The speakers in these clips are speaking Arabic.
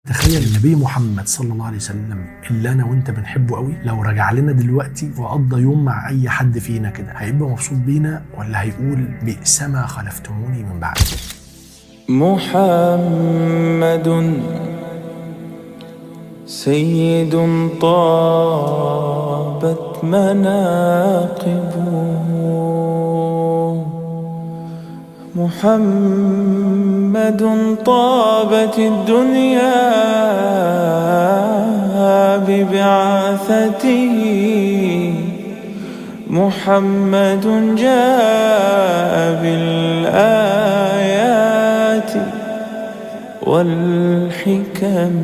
تخيل النبي محمد صلى الله عليه وسلم اللي انا وانت بنحبه قوي لو رجع لنا دلوقتي وقضى يوم مع اي حد فينا كده، هيبقى مبسوط بينا ولا هيقول بئس ما خلفتموني من بعد؟ محمد سيد طابت مناقبه، محمد طابت الدنيا ببعثته، محمد جاء بالآيات والحكم.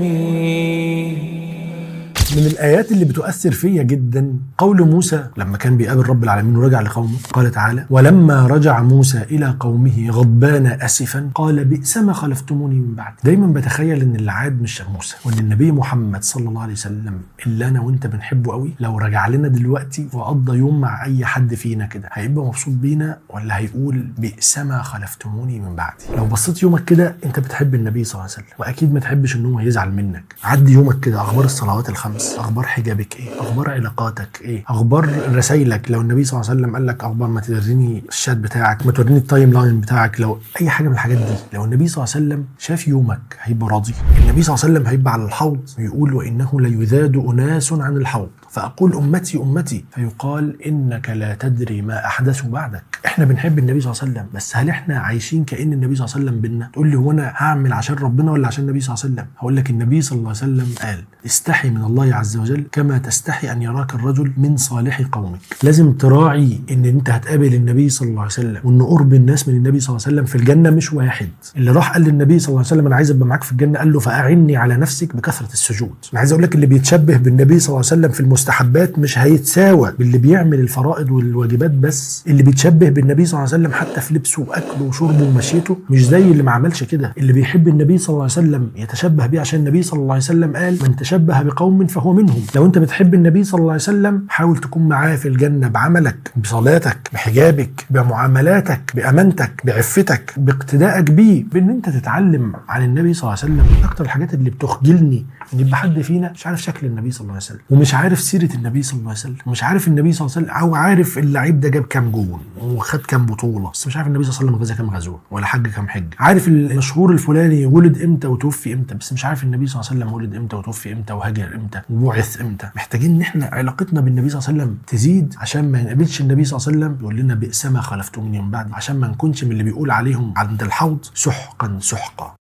من الآيات اللي بتؤثر فيا جدا قول موسى لما كان بيقابل رب العالمين ورجع لقومه، قال تعالى: ولما رجع موسى إلى قومه غضبان أسفا قال بئس ما خلفتموني من بعد. دايما بتخيل ان اللي عاد مش موسى، وان النبي محمد صلى الله عليه وسلم اللي انا وانت بنحبه قوي لو رجع لنا دلوقتي وقضى يوم مع اي حد فينا كده، هيبقى مبسوط بينا ولا هيقول بئس ما خلفتموني من بعدي؟ لو بصيت يومك كده انت بتحب النبي صلى الله عليه وسلم، واكيد ما تحبش ان هو يزعل منك. عدي يومك كده، اخبار الصلوات الخمس، اخبار حجابك ايه، اخبار علاقاتك ايه، اخبار رسائلك. لو النبي صلى الله عليه وسلم قال لك اخبار ما توريني الشات بتاعك، ما توريني التايم لاين بتاعك، لو اي حاجه من الحاجات دي، لو النبي صلى الله عليه وسلم شاف يومك هيبقى راضي. النبي صلى الله عليه وسلم هيبقى على الحوض ويقول: وانه ليذاد اناس عن الحوض فاقول امتي امتي، فيقال انك لا تدري ما احدثوا بعدك. احنا بنحب النبي صلى الله عليه وسلم، بس هل احنا عايشين كأن النبي صلى الله عليه وسلم بينا؟ تقول لي: هو انا هعمل عشان ربنا ولا عشان النبي صلى الله عليه وسلم؟ هقول لك النبي صلى الله عليه وسلم قال: استحي من الله عز وجل كما تستحي ان يراك الرجل من صالح قومك. لازم تراعي ان انت هتقابل النبي صلى الله عليه وسلم، وان قرب الناس من النبي صلى الله عليه وسلم في الجنه مش واحد. اللي راح قال للنبي صلى الله عليه وسلم: انا عايز ابقى معاك في الجنه، قال له: فاعني على نفسك بكثره السجود. انا عايز اقول لك اللي بيتشبه بالنبي صلى الله عليه وسلم في المستحبات مش هيتساوى باللي بيعمل الفرائض والواجبات، بس اللي بيتشبه بالنبي صلى الله عليه وسلم حتى في لبسه واكله وشربه ومشيته مش زي اللي ما عملش كده. اللي بيحب النبي صلى الله عليه وسلم يتشبه بيه، عشان النبي صلى الله عليه وسلم قال: من تشبه بقوم فهو منهم. لو انت بتحب النبي صلى الله عليه وسلم حاول تكون معاه في الجنه بعملك، بصلاتك، بحجابك، بمعاملاتك، بامانتك، بعفتك، باقتدائك بيه، بان انت تتعلم عن النبي صلى الله عليه وسلم. من اكتر الحاجات اللي بتخجلني ان يبقى حد فينا مش عارف شكل النبي صلى الله عليه وسلم، ومش عارف سيره النبي صلى الله عليه وسلم، ومش عارف النبي صلى الله عليه وسلم، او عارف اللعيب ده جاب كام جول وخد كام بطوله، بس مش عارف النبي صلى الله عليه وسلم غزا كام غزوه ولا حج كام حج. عارف المشهور الفلاني ولد امتى وتوفي امتى، بس مش عارف النبي صلى الله عليه وسلم ولد امتى وتوفي امتى وهاجر امتى وبعث امتى. محتاجين ان احنا علاقتنا بالنبي صلى الله عليه وسلم تزيد، عشان ما نقابلش النبي صلى الله عليه وسلم يقول لنا بئس ما خلفتموني من بعد، عشان ما نكونش من اللي بيقول عليهم عند الحوض سحقا سحقا.